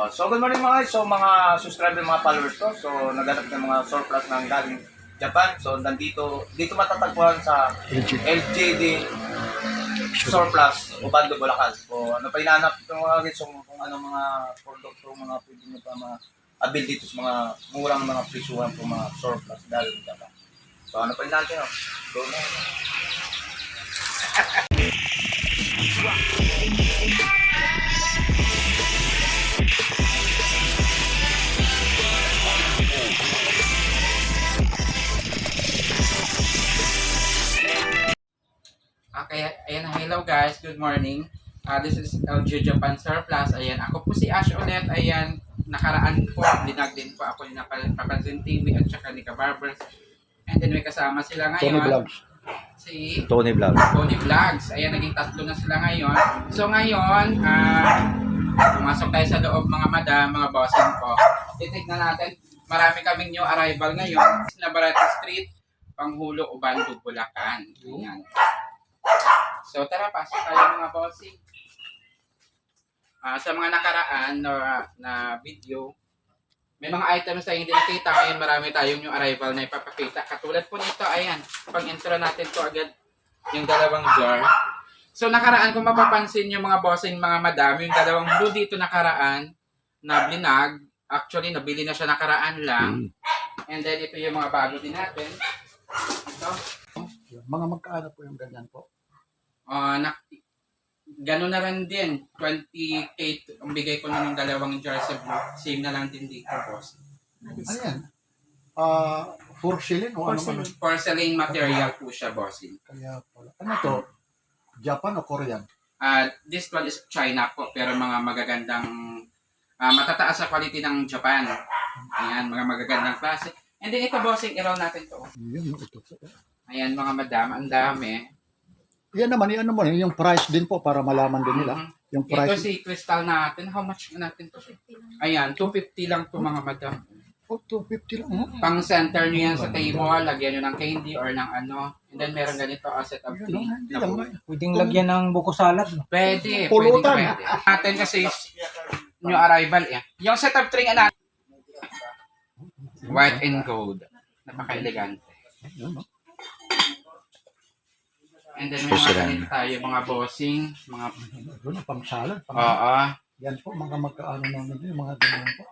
So good morning mga guys. So mga subscriber, mga followers ko. So naghanap ng mga surplus ng galing Japan. So dito matatagpuan sa LJD Surplus Ubando, Bulacan. So ano pa hinahanap ito mga guys, so, kung ano mga produkto, mga pwede nyo pa ma-avail dito sa mga murang mga presyuhan po mga surplus galing Japan. So ano pa hinahanap nyo? So na. Okay, ayan, hello guys, good morning. This is LG Japan Surplus. Ayan, ako po si Ash ulit. Ayan, nakaraan po, dinag din po ako ni Papansin TV at saka ni Kabarbers. And then may kasama sila ngayon. Tony Vlogs. Si Tony Vlogs. Tony Vlogs. Ayan, naging tatlo na sila ngayon. So ngayon, pumasok tayo sa loob mga madam, mga bossing ko. Titignan natin, marami kaming new arrival ngayon. Navarrete Street, Panghulo, Ubando, Bulacan. Ayan. So tara, pasok tayo mga bossing. Sa mga nakaraan na video, may mga items tayo hindi nakita. Ngayon marami tayong yung arrival na ipapakita. Katulad po nito, ayan. Pag intro natin to agad yung dalawang jar. So nakaraan, kung mapapansin yung mga bossing, mga madam, yung dalawang blue dito nakaraan na blinag. Actually, nabili na siya nakaraan lang. And then ito yung mga bago din natin. Ito. Mga magkaano po yung ganyan po? Gano'n na rin din. 20K ang bigay ko na ng dalawang jars of blue. Same na lang din dito, boss. Ano yan? Porcelain o ano man? Porcelain material po siya, bossing. Kaya pala. Ano to? Japan o Korean? This one is China po, pero mga magagandang, matataas sa quality ng Japan. Ayan, mga magagandang klase. And then ito, bossing, i-roll natin to. Yun, ito. Ayan, mga madam, ang dami. Yan naman, ano mo, yung price din po para malaman din nila. Yung Ito price. si crystal natin. How much natin to? Ayan, 250 lang to mga madam. Oh, 250 lang. Pang center nyo yan sa table, lagyan nyo ng candy or ng ano. And then meron ganito, a set of three. Hindi lang. Pwedeng lagyan ng buko salad. Pwede, Pulutan. pwede. Natin kasi new arrival eh. Yung set of three nga natin, white and gold. Napaka-elegante. Yan, no? And then may mga ganito tayo, mga bossing, mga... Doon, pang salad. Oo. Yan po, mga magkaano namin yung mga ganyan po.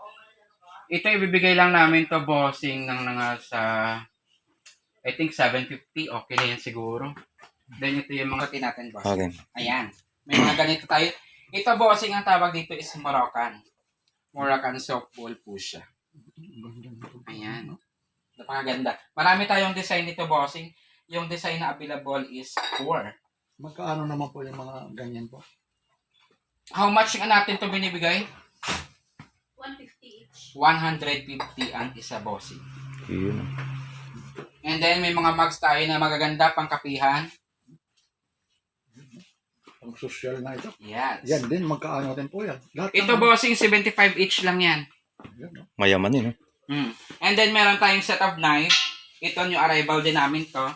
Ito ibibigay lang namin to bossing ng sa I think 750. Okay na yan siguro. Then ito yung mga natin bossing. Okay. Ayan. May mga ganito tayo. Ito bossing, ang tawag dito is Moroccan. Moroccan soap bowl po siya. Ayan. Napakaganda. Marami tayong design dito bossing. Yung design na available is 4. Magkaano naman po yung mga ganyan po? How much nga natin to binibigay? 150 each. 150 ang isa bossing. Yun. And then may mga mugs tayo na magaganda pang kapihan. Pang social na ito. Yes. Yan din, magkaano din po yan. Lahat Ito bossing, 75 each lang yan. Yan, no? Mayaman yun, And then meron tayong set of knife. Ito yung arrival din namin to.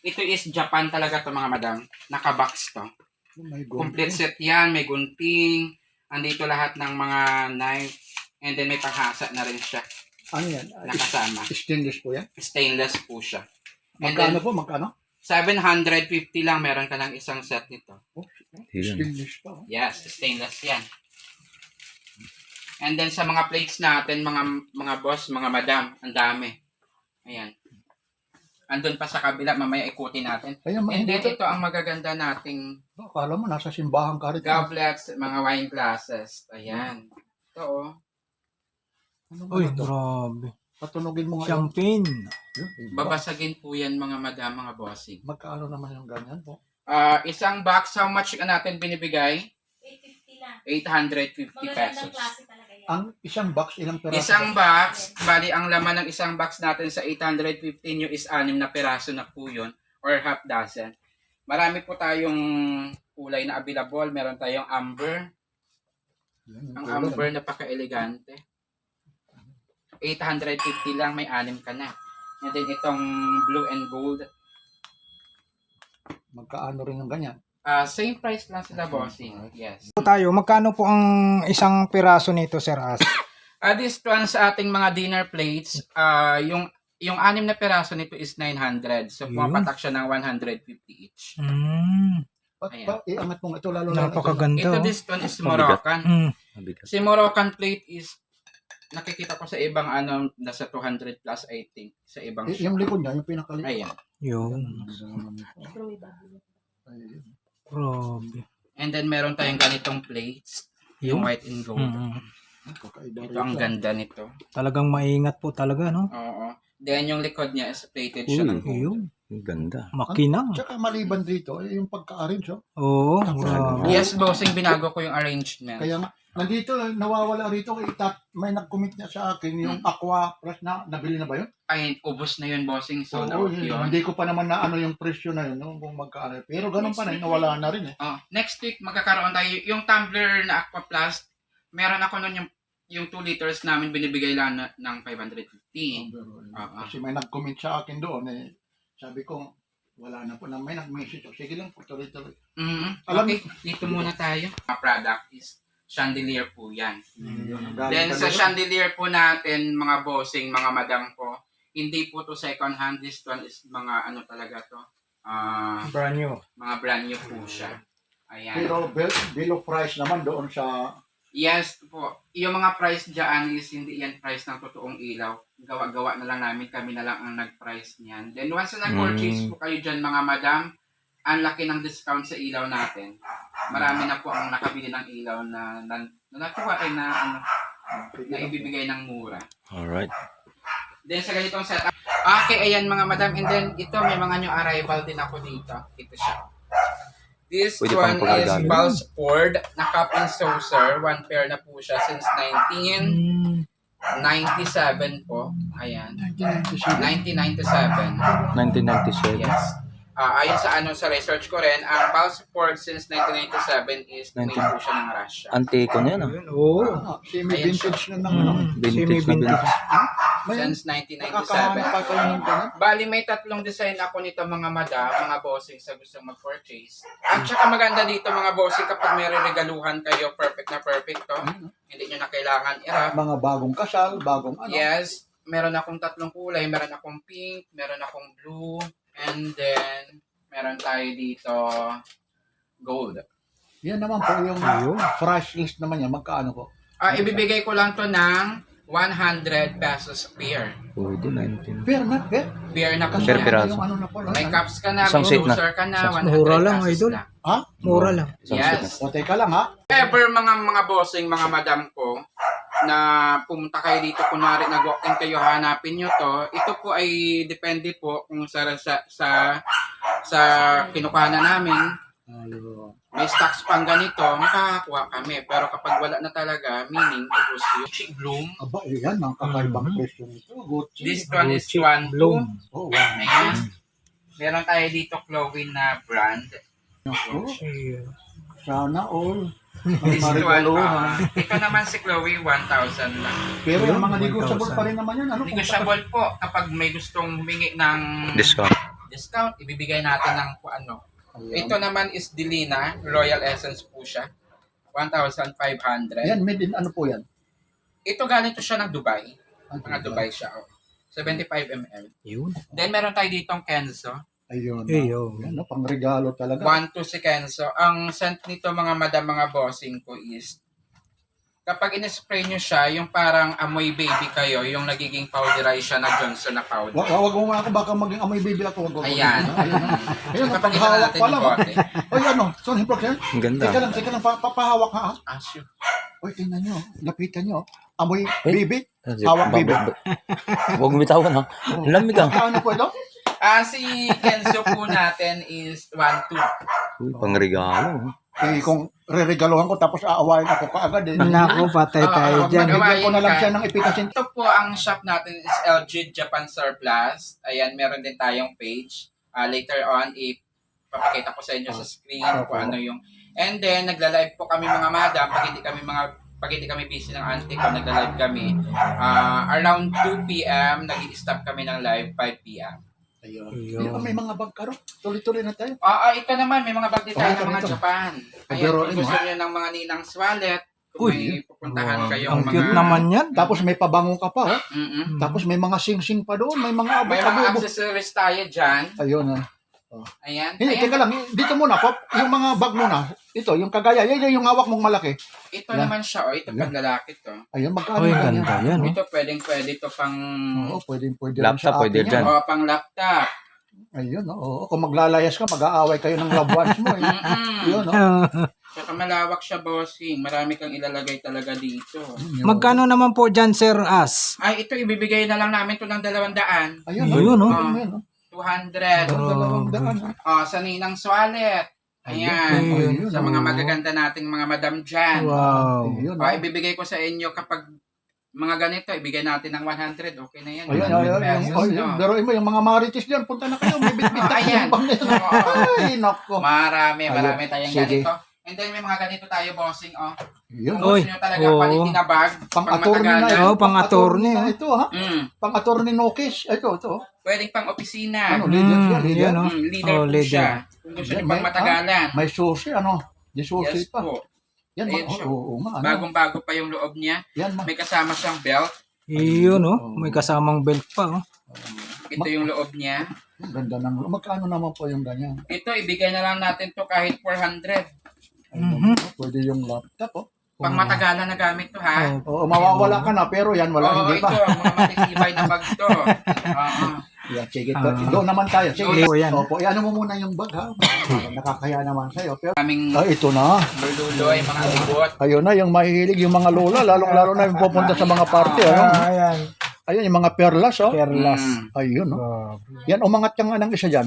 Ito is Japan talaga to mga madam. Naka-box to. Oh my God. Complete set yan. May gunting. Andito lahat ng mga knife. And then may panghasa na rin siya. Ano yan? Nakasama. Stainless po yan? Stainless po siya. And Magkano then, po? Magkano? 750 lang. Meron ka lang isang set nito. Oh, stainless pa. Oh. Yes, stainless yan. And then sa mga plates natin, mga boss, mga madam, ang dami. Ayan. Andun pa sa kabila, mamaya ikutin natin. Ayan, And then ito. ito ang magaganda nating Akala mo, nasa simbahan ka rin. goblets, mga wine glasses. Ayan. Ito oh. Ano ba Uy, ito? grabe. Patunogin mo nga. Champagne. Babasagin po yan mga madam, mga bossing. Magkaano naman yung ganyan po? Isang box, how much ka natin binibigay? 850 lang. 850 Magagandang pesos. klase talaga yan. Ang isang box, ilang peraso? Isang box, bali ang laman ng isang box natin sa 850 nyo is 6 na peraso na po yun or half dozen. Marami po tayong kulay na available. Meron tayong amber. Yan, Ang kulay, amber ano? napaka-elegante. 850 lang, may 6 ka na. And then itong blue and gold. Magkaano rin yung ganyan? Same price lang sila, bossing. Yes. Po tayo, magkano po ang isang piraso nito, Sir As? This one sa ating mga dinner plates, yung 6 na piraso nito is 900. So, pumapatak siya ng 150 each. Iangat mo ito lalo na. Ito, Napakaganda. this one is Moroccan. Mm. Si Moroccan plate is, nakikita ko sa ibang nasa 200 plus, I think, sa ibang shop. Yung likod niya, yung pinakaliit. Ayan. Yun. Grabe. And then, meron tayong ganitong plates. Yung white and gold. Mm. Ito, ang ganda nito. Talagang maingat po talaga, no? Oo. Then, yung likod niya is plated siya ng gold. Yun. Ang ganda. Makina. Tsaka maliban dito, yung pagka-arrange. Oo. Grabe. Yes, bossing, binago ko yung arrangement. Kaya nga, nandito, nawawala rito. May nag-commit niya sa akin yung Aqua Fresh na, nabili na ba yun? Ay, ubos na yun, bossing. So, Oo, out yun. yun. Hindi ko pa naman na ano yung presyo na yun, no, kung magkaano. Pero ganun pa na, nawala na rin eh. Next week, magkakaroon tayo. Yung tumbler na Aqua Plus, meron ako nun yung 2 liters namin binibigay lang ng 550. Kasi may nag-comment sa akin doon eh. Sabi ko, wala na po na may nag-message. Sige lang po, tuloy-tuloy. Alam- Okay, dito muna tayo. Ang product is chandelier po yan. Galing Then ka sa doon. chandelier po natin, mga bossing, mga madam ko, hindi po to second hand. This one is mga ano talaga to. Brand new. Mga brand new po siya. Ayan. Pero below price naman doon sa... Yes po. Yung mga price dyan is hindi yan price ng totoong ilaw. Gawa-gawa na lang namin. Kami na lang ang nag-price niyan. Then once na nag-purchase po kayo dyan mga madam, ang laki ng discount sa ilaw natin. Marami na po ang nakabili ng ilaw na nakuha ay na ibibigay ng mura. Alright. Then sa ganitong setup. Okay, ayan mga madam. And then ito may mga new arrival din ako dito. Ito siya. This Pwede one pang is pagkagamit. Balsport na cup and saucer. One pair na po siya since 1997 po. Ayan. 1997. 1997. Yes. Ayon sa sa research ko rin, ang Balsport since 1997 is made po siya ng Russia. Antiko na yan ah. Oo. Semi-vintage na ng ano. Vintage na vintage. Since Nakakahanap 1997. pa kayo ng ganun. Bali, may 3 design ako nito mga madam, mga bossing sa gustong mag-purchase. At saka maganda dito mga bossing kapag may regaluhan kayo, perfect na perfect to. Hindi nyo na kailangan i-wrap. Mga bagong kasal, bagong ano. Yes, meron akong 3 kulay. Meron akong pink, meron akong blue, and then meron tayo dito gold. Yan naman po yung price list naman yan. Magkaano po? Ibibigay ko lang to ng 100 pesos pair. Pwede 19. Fair na, fair. Pair na po Kasi Per siya. piraso. yung ano na po. May cups ka na, Isang may set na. saucer ka na, 100 Mura lang, pesos idol. lang. Ha? Mura lang. Isang Yes. set na. O, teka lang ha. Ever mga bossing, mga madam ko, na pumunta kayo dito, kunwari nag-walk-in kayo, hanapin nyo to, ito po ay depende po kung sa kinukuha na namin. May stocks pang ganito, makakakuha kami. Pero kapag wala na talaga, meaning, ubos yung Gucci Bloom. Aba, yan. Ang kakaibang presyo nito. Gucci. This one is Gucci 1 Bloom. Oh, Ayan. Meron tayo dito Chloe na brand. wow. Sana all. May This one, marigaluhan. ito naman si Chloe, 1,000 lang. Pero yung mga 1,000. negotiable pa rin naman yan. Ano, kung Negotiable po kapag may gustong humingi ng Discount. ibibigay natin ng ano. Ayan. Ito naman is Delina, Royal Essence po siya. 1,500. Yan, made in ano po yan? Ito galing to siya ng Dubai. Mga Dubai siya. 75 ml. Yun. Then meron tayo ditong Kenzo. Ayun. Ayun. Yan, no, pang regalo talaga. 1 to si Kenzo. Ang scent nito mga madam, mga bossing ko is kapag in-spray nyo siya, yung parang amoy baby kayo, yung nagiging powderize siya na Johnson na powder. Wag mo nga ako, baka maging amoy baby ako. Wag. Ayan. Ayun, Kapag paghawak natin pa lang. yung bote. Oy, ano? Sorry, Prox, Ang ganda. Teka lang, papahawak ha. Asyo. Oy, tingnan nyo. Lapitan nyo. Amoy baby. Hawak Hawak baby. Huwag mo bitawan ha. Ang lamig ah. Ano po ito? Si Kenzo po natin is 1-2. Uy, pang regalo. Eh, kung re-regaluhan ko tapos aawain ako kaagad eh. Naku, patay tayo dyan. Bigyan ko na lang siya ng ipikasin. Ito po ang shop natin is LG Japan Surplus. Ayan, meron din tayong page. Later on, ipapakita ko sa inyo sa screen kung ano yung... And then, nagla-live po kami mga madam. Pag hindi kami busy ng auntie ko, nagla-live kami. Around 2 p.m., nag-i-stop kami ng live, 5 p.m. Ayun. Ayun. Di ba may mga bag ka ro? Tuloy-tuloy na tayo. Ito naman, may mga bag din tayo ito, ng mga ito. Japan. Ayan, Pero, kung gusto nyo ng mga ninang's wallet, kung Uy, may pupuntahan kayong Ang mga... cute naman yan. Tapos may pabango ka pa, oh. Mm-mm. Tapos may mga sing-sing pa doon. May mga May mga abo-abo. accessories tayo dyan. Ayun, ah. Ayan. Hindi, teka lang. Dito muna, Pop. Yung mga bag muna. Ito, yung kagaya. Yan yung hawak mong malaki. Ito Yan. naman siya, ito panglalaki to. Ayun, magkano Uy, yan? ganda yan. Oh. Ito pwede to pang... Oo, pwede rin Laptop, sa pwede atin dyan. yan. pang laptop. Ayun, oo. Kung maglalayas ka, mag-aaway kayo ng loved ones mo. Eh. Mm-mm. Yun, oh. Saka malawak siya, bossing. Marami kang ilalagay talaga dito. Magkano naman po dyan, Sir As? Ay, ito ibibigay na lang namin to ng 200. Ayun, Ayun, oh. Ayun, oh. 200. Dalawang daan, oh. Sa ninang's wallet. Ayan. Ayun, Sa mga magaganda nating mga madam dyan. Wow. Ayun, Ibibigay ko sa inyo kapag mga ganito, ibigay natin ng 100. Okay na yan. Ayun, 100 ayun, pesos, ayun. no? Pero mo, yung mga marites dyan, punta na kayo. May bitbit tayo. Ayan. Ay, nako. Marami Ayun. tayong Sige. ganito. And then may mga ganito tayo, bossing, oh. Yun. Kung Oy. gusto nyo talaga Oo. palitin na bag, Pang-attorney na matagalan. yun. Oo, pang-attorney, na oh. ito, ha? Mm. Pang-attorney no case. Ito. Pwedeng pang opisina. Ano, leader yan, leader. yan, oh. Leader Oh, po leader. siya. Kung gusto nyo pang matagalan. May susi, ano? Di susi Yes pa. po. Yan, Ayan siya. oo nga. Ano? Bagong-bago pa yung loob niya. Yan, ma. May kasama siyang belt. Iyon, oh. May kasamang belt pa, oh. Ito yung loob niya. Ang ganda ng... Magkano naman po yung ganyan? Ito, ibigay na lang natin to kahit 400. Pwede yung laptop, oh. Pang matagalan na gamit to, ha? Oo, mawawala ka na, pero yan, wala, Oo, hindi ito, pa. mga matitibay na bag to. Oo. Yan, sige. Doon naman tayo. Sige. Oo, yan. Opo, ano mo muna yung bag, ha? Nakakaya naman sa'yo. Pero, Kaming ito na. lululoy, mga libot. Ayun na, yung mahihilig, yung mga lola, lalong-lalo na yung pupunta sa mga party, ano? Ayan. Ayun, yung mga perlas, oh. Perlas. Ayun, oh. Grabe. Yan, umangat ka nga ng isa dyan.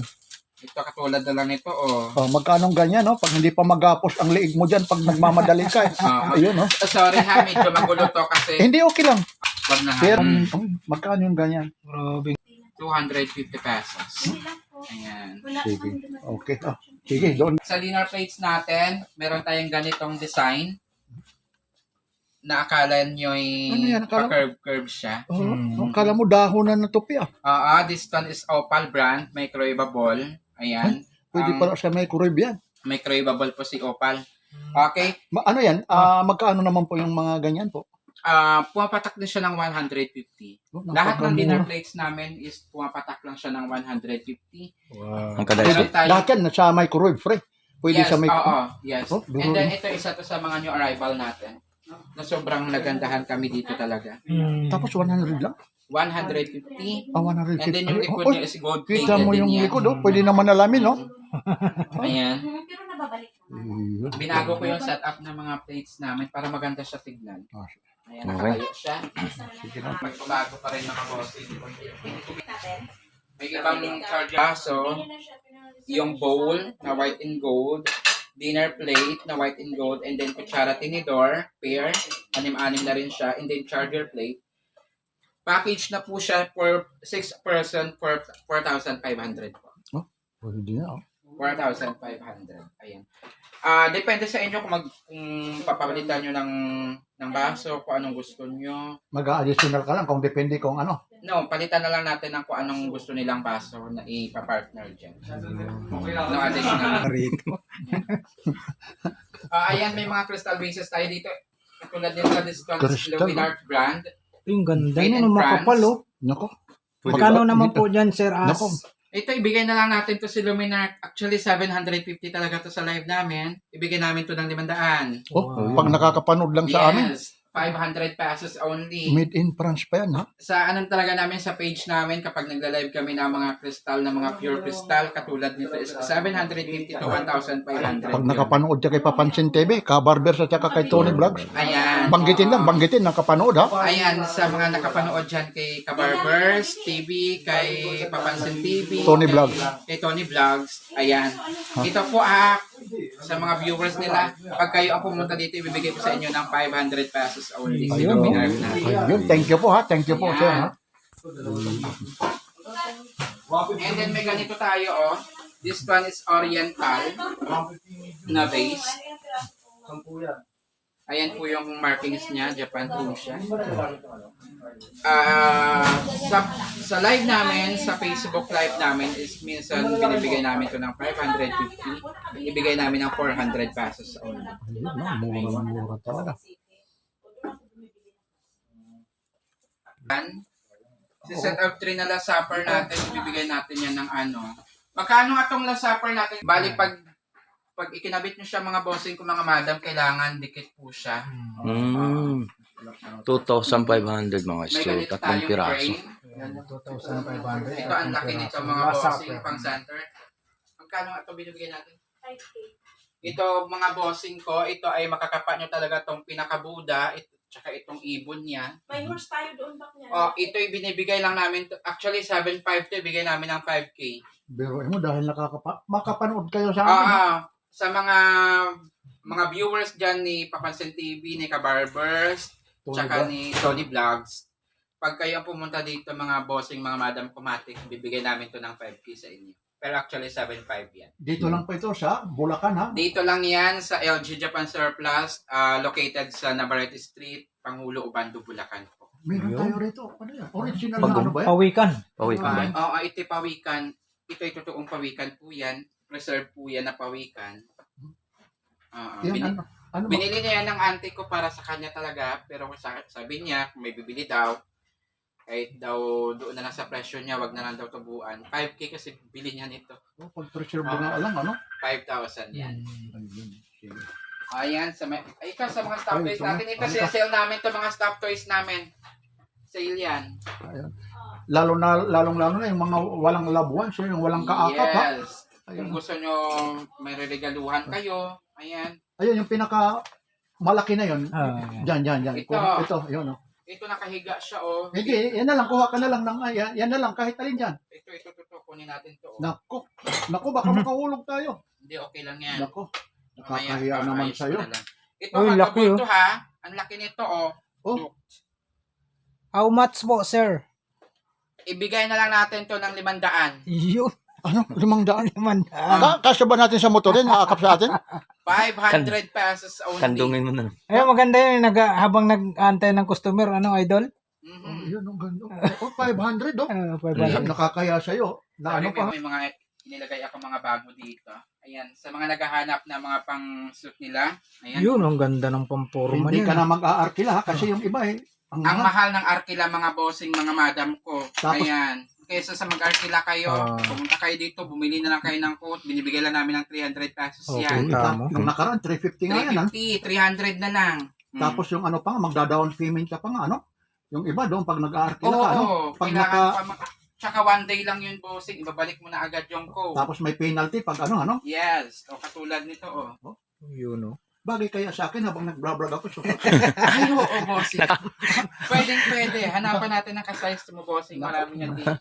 Ito katulad na lang ito, oh. Oh, magkanong ganyan, no? Pag hindi pa magapos ang liig mo dyan, pag nagmamadali ka. Ayun, no? Sorry ha, medyo magulo to kasi Hindi, okay lang. wag na Pero, ha. magkano yung ganyan? Grabe. 250 pesos. Hindi lang po. Ayan. Wala Sige. pang dumating. Okay, oh. Sige, doon. Sa dinner plates natin, meron tayong ganitong design na akala nyo'y Ano yan, akala mo? pa-curve-curve siya. Oh, kala mo dahon na tupi, ah. This one is Opal brand, microwavable. Ayan. Pwede pala sa may kurib yan. Microwavable po si Opal. Okay. Ano yan? Magkano naman po yung mga ganyan po? Pumapatak din siya ng 150. Oh, Lahat ng napakamura. dinner plates namin is pumapatak lang siya ng 150. Wow. Ang kadaysa. Meron tayo- Lahat yan, sa microwave, free. Pwede yes, sa may... oo, yes. Oh, And duro then na. ito isa to sa mga new arrival natin. Na sobrang nagandahan kami dito talaga. Tapos 100 lang? 150. 150. And then yung likod Oy, niya is gold plated kita mo yung din yan. likod, oh. Pwede naman alamin, no? Ayan. Pero nababalik naman. Ayun. Binago ko yung setup ng mga plates namin para maganda siya tignan. Ayan, nakatayo siya. Magbabago pa rin mga bossing. Natin. May ibang charger. So, Hindi na siya pinag- yung bowl na white and gold, dinner plate na white and gold, and then kutsara tinidor, pair, anim-anim na rin siya, and then charger plate. Package na po siya for 6 person for 4,500 po. Pwede na, oh. 4,500. Ayan. Depende sa inyo kung papalitan nyo ng baso, kung anong gusto nyo. Mag-additional ka lang kung depende kung ano. No, palitan na lang natin ng kung anong gusto nilang baso na ipa-partner dyan. No additional. Rito. Ayan, may mga crystal vases tayo dito. Katulad din sa discount Crystal, Luminart brand. Yung ganda Made nun, in makapal, oh. Nako. Magkano naman po dyan, Sir As? Nako. Ito, ibigay na lang natin to si Luminart. Actually, 750 talaga to sa live namin. Ibigay namin to ng 500. Oh, pag nakakapanood lang sa amin, Yes, 500 pesos only. made in France pa yan, ha? Sa anong talaga namin sa page namin kapag nagla-live kami ng mga crystal, na mga pure crystal, katulad nito is 750 to 1,500. Pag nakapanood ka kay Papansin TV, ka-barber sa tsaka kay Tony Vlogs, Ayan. banggitin, nakapanood, ha? Ayan, sa mga nakapanood dyan kay Kabarbers TV, kay Papansin TV, Tony kay- Vlogs. Kay Tony Vlogs. Ayan. Ito po sa mga viewers nila, pag kayo ang pumunta dito, ibibigay ko sa inyo ng 500 pesos only. Ayun, oh. Ayun, thank you po, ha? Thank you po, sir, ha? And then may ganito tayo, oh. This one is Oriental na vase. Ayan po yung markings niya, Japan po siya. Sa live namin, sa Facebook live namin, is minsan binibigay namin ito ng 550. Ibigay namin ng 400 pesos only. Mura talaga. Si set of 3 na last supper natin, ibibigay natin yan ng ano. Magkano nga itong last supper natin? Bali, pag ikinabit nyo siya mga bossing ko mga madam, kailangan dikit po siya. 2,500 mga May so, ganito tatlong tayong piraso. frame. 2,500. Ito ang laki nito mga bossing pang center. Magkano nga ito binibigay natin? 5K. Ito mga bossing ko, ito ay makakapa nyo talaga itong pinakabuda, tsaka itong ibon niya. May horse tayo doon back niya. O, ito'y binibigay lang namin, actually 7.5 to, ibigay namin ng 5K. Pero mo dahil makapanood kayo sa amin. Sa mga viewers dyan ni Papansin TV, ni Kabarbers, tsaka ni Tony Vlogs, pag kayo ang pumunta dito mga bossing, mga madam kumatik, bibigay namin to ng 5K sa inyo. Pero actually 7.5 yan. Dito lang po ito sa Bulacan ha. Dito lang yan sa LG Japan Surplus, located sa Navarrete Street, Pangulo, Ubando, Bulacan po. Meron tayo rito. Ano yan? Original na ano ba yan? Pawikan. Pawikan ba? Oo, ito pawikan. Ito ay totoong pawikan po yan. Reserve po yan na pawikan. Yan, ano ba? Binili niya yan ng auntie ko para sa kanya talaga. Pero sabi niya, kung may bibili daw, kahit daw doon na lang sa presyo niya, wag na lang daw tubuan. 5K kasi bili niya nito. Pag preserve na lang, ano? 5,000 yan. Ayun, sige. Ayan, sa mga stop Ay, toys ito natin. na. Ito, sale namin to mga stop toys namin. Sale yan. Ayan. Lalong-lalo na yung mga walang loved ones, yung walang kaakap ha. Yes. Ayun. Kung gusto nyo may regaluhan kayo, ayan. Ayun, yung pinaka malaki na yun. Diyan. Ito. Ito, yun. Oh. Ito nakahiga siya, oh. Hindi, yan na lang, kuha ka na lang ng, yan na lang, kahit alin dyan. Ito, kunin natin to. Oh. Naku, baka makahulog tayo. Hindi, okay lang yan. Naku, Mamaya, nakakahiya naman ayos ko sa'yo. na lang. Ito, Uy, laki, laki, oh. to ha. Ang laki nito, oh. Oh. How much po, sir? Ibigay na lang natin to ng 500. Yun. Ano, 500? 500. Kasya ba natin sa motor din, nakakap sa atin? 500 pesos only. Kandungin mo na. Eh, maganda yun. Habang nag-antay ng customer, ano, idol? Oh, yun, ang ganda. Oh, 500, oh. 500. Nakakaya sa'yo. Na ano pa? May mga inilagay ako mga bago dito. Ayan, sa mga naghahanap na mga pang-suit nila. Ayan. Yun, ang ganda ng pampurma Hindi niya. ka na mag-aarkila, ha? Kasi yung iba Ang mahal ng Arkila mga bossing, mga madam ko. Tapos- Ayan. Kaysa sa mag-Arkila kayo, Ah. pumunta kayo dito, bumili na lang kayo ng coat, binibigay lang namin ng 300 pesos Okay. yan. Tama. Yung nakaraan, 350 nga yan, ha? 350, 300 na lang. Tapos yung ano pa, magda-down payment ka pa nga, ano? Yung iba doon, pag nag-aarkila Oo, ka, ano? Pag tsaka one day lang yun bossing, ibabalik mo na agad yung coat. Tapos may penalty pag ano? Yes, o katulad nito oh. Yun, oh. Bagay kaya sa akin habang nag-vlog ako. So, Ay, oo, bossing. Pwede. Hanapan natin ng ka-size mo, bossing. Marami yan dito.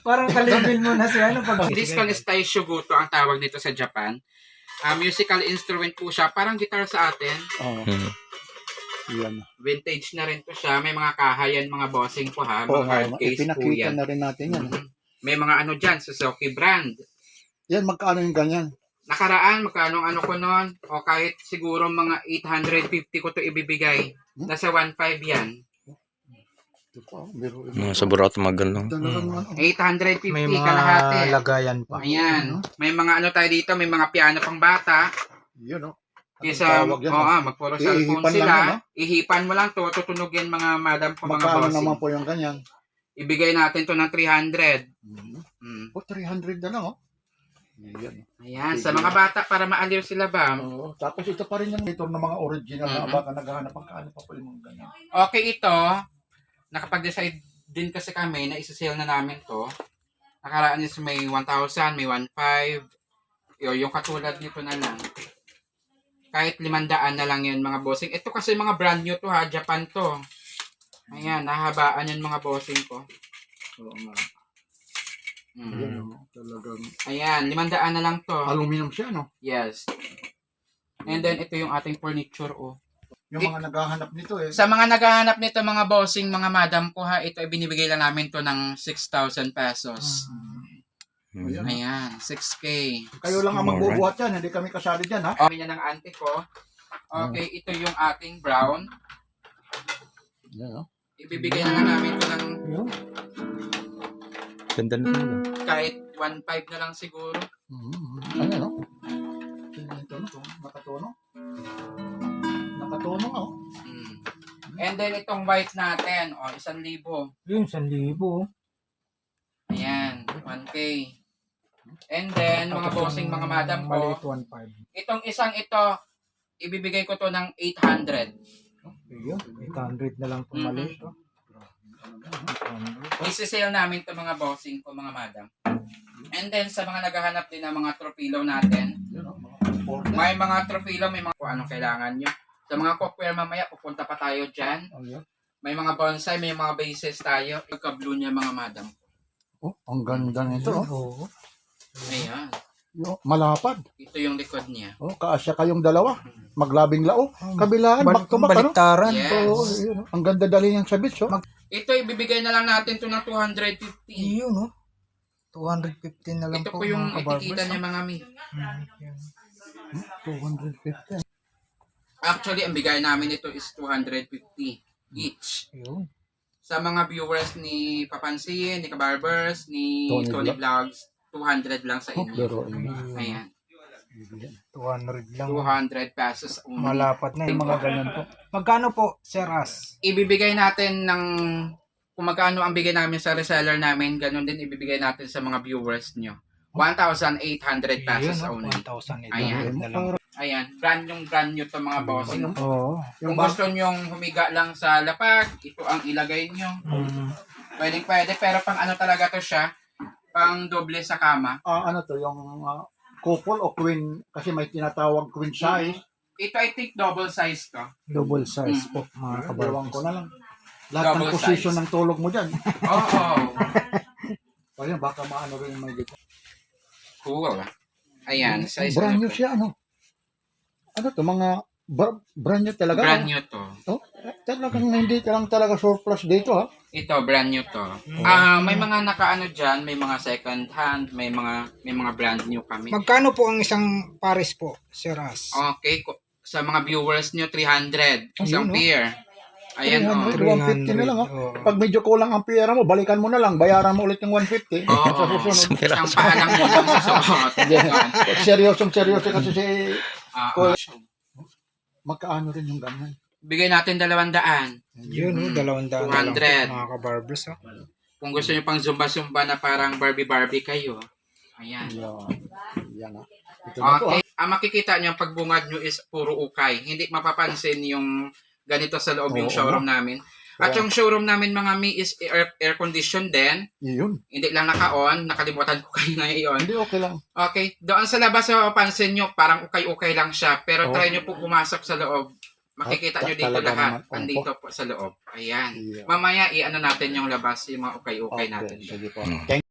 Parang kalibin mo na siya. Ano, pag This one is Tai Shuguto, ang tawag dito sa Japan. Musical instrument po siya. Parang guitar sa atin. yan. Vintage na rin po siya. May mga kahayan, mga bossing po ha. Mga Oo, hard case po ipinakita yan. na rin natin yan. Mhm. May mga ano dyan, Suzuki brand. Yan, magkano yung ganyan? Nakaraan, magkano ang ano ko noon? O kahit siguro mga 850 ko to ibibigay. Nasa 1.5 yan. Ito pa, biro. Sa Burato magandang. Talagang ano. 850 may mga kalahati. lagayan pa. Ayan. May mga ano tayo dito, may mga piano pang bata. Yun, oh. Kesa, Tawag yan, magpuro Ihipan cellphone lang sila. yan, Ihipan mo lang to, tutunog yan mga madam ko, mga Magkano bossing. naman po yung ganyan? Ibigay natin to ng 300. Oh, 300 na lang, oh. Yan. Ayan, sa mga bata para maaliw sila ba? Oo. Tapos ito pa rin yung motor ng mga original na baka naghahanap ang kaano pa po yung mga ganyan. Okay, ito, nakapag-decide din kasi kami na isa-sale na namin to. Nakaraan is may 1,000, may 1,500. Yung katulad nito na lang. Kahit 500 na lang yun mga bossing. Ito kasi mga brand new to ha, Japan to. Ayan, nahabaan yun mga bossing ko. Oo nga. Mm. Yan, oh. Talagang Ayan, 500 na lang to. aluminum siya, no? Yes. And then, ito yung ating furniture, oh. Yung mga naghahanap nito, eh. Sa mga naghahanap nito, mga bossing, mga madam ko ha, ito ay binibigay lang namin to ng 6,000 pesos. Ayan. Ayan, 6K. Kayo lang ang magbubuhat yan, hindi kami kasali dyan, ha? Okay, yan ang ante ko. Okay, ito yung ating brown. Yan, oh. Ibibigay na lang namin ito ng Yun. Ganda na talaga. kahit 1.5 na lang siguro. Ano, no? Ito, no? Nakatulong. Nakatulong, oh. And then itong white natin, 1,000. Yun, 1,000. Ayan, 1K. And then, mga bossing, mga madam ko, Maliit 1,500. itong isang ito, ibibigay ko to ng 800. Yun, 800 na lang po maliit. Oh. Isi-sale namin to mga bossing ko, mga madam. And then, sa mga naghahanap din ng mga tropilo natin, Yan, oh. Mga important. may mga tropilo, may mga kung anong kailangan nyo. Sa mga cookware mamaya, pupunta pa tayo dyan. Oh, yeah. May mga bonsai, may mga bases tayo. Pagka-blue niya, mga madam. Oh, ang ganda nito, oh. Oo. Ayan. Yo, malapad. Ito yung likod niya. Oh, kaasya kayong dalawa. Maglabing lao. Kabilaan, back to back, ano? Baliktaran. Yes. Oo, yun, oh. Ang ganda dali niyang sa beach, oh. Ito, ibibigay na lang natin to ng 250. Yun, no? 215 na lang Ito po. po yung mga kabarbers, etikita niya, mga mi. Yun. 250. Actually, ang bigay namin ito is 250 each. Yun. Sa mga viewers ni Papansin, ni Kabarbers, ni Tony Tony Vlogs, 200 lang sa Oh, inyo. pero, Ayan. 200 lang. 200 pesos only. Malapat na yung mga ganyan po. Magkano po, Sir As? Ibibigay natin ng kung magkano ang bigay namin sa reseller namin, ganun din ibibigay natin sa mga viewers nyo. 1,800 pesos Yun, no? only. 1,800 Ayan. na lang. Ayan, brand new to mga bossing. Oo. Kung gusto nyong humiga lang sa lapag, ito ang ilagay nyo. Pwede, pero pang ano talaga to siya, pang doble sa kama. ano to, yung couple o queen, kasi may tinatawag queen size. Ito I think double size to. Double size po, mga Ewan kabarbers. ko na lang. Lahat Double ng position size. ng tulog mo dyan. Oo. Ayun, baka maano rin may dito. Cool. Ayan, size Brand ano new to. siya, ano? Ano to, mga brand new talaga. Brand ano? new to. Oh, talagang hindi ka lang talaga surplus dito, ha? Ito, brand new to. May mga nakaano dyan, may mga second hand, may mga brand new kami. Magkano po ang isang pares po, Sir As? Okay, sa mga viewers nyo, 300. Isang Ayun, no? pair. Ayan, 300, 150 na lang, ha? Oo. Pag medyo kulang ang pera mo, balikan mo na lang, bayaran mo ulit yung 150. Oo. Sa susunod. Isang pahalang mo lang sa suot. Seryosong seryoso kasi si Oo. magkaano rin yung ganyan. Bigay natin 200. Yun, no? 200 na lang po, 200. mga kabarbers. Oh. Kung gusto nyo pang zumba-zumba na parang Barbie kayo. Ayan. Yan, ha? Ito na to, ha? Okay. Ang makikita nyo, ang pagbungad nyo is puro ukay. Hindi mapapansin yung ganito sa loob yung Oo, showroom namin. At yung showroom namin, mga mi, is air condition din. Yun. Hindi lang naka-on. Nakalimutan ko kayo na i-on. Hindi, okay lang. Okay. Doon sa labas, mapapansin nyo, parang ukay-ukay lang siya. Pero try nyo po pumasok sa loob. Makikita nyo dito Talaga lahat. naman. Andito po sa loob. Ayan. Yeah. Mamaya, i-ano natin yung labas, yung mga ukay-ukay natin. Sige po. Mm. Thank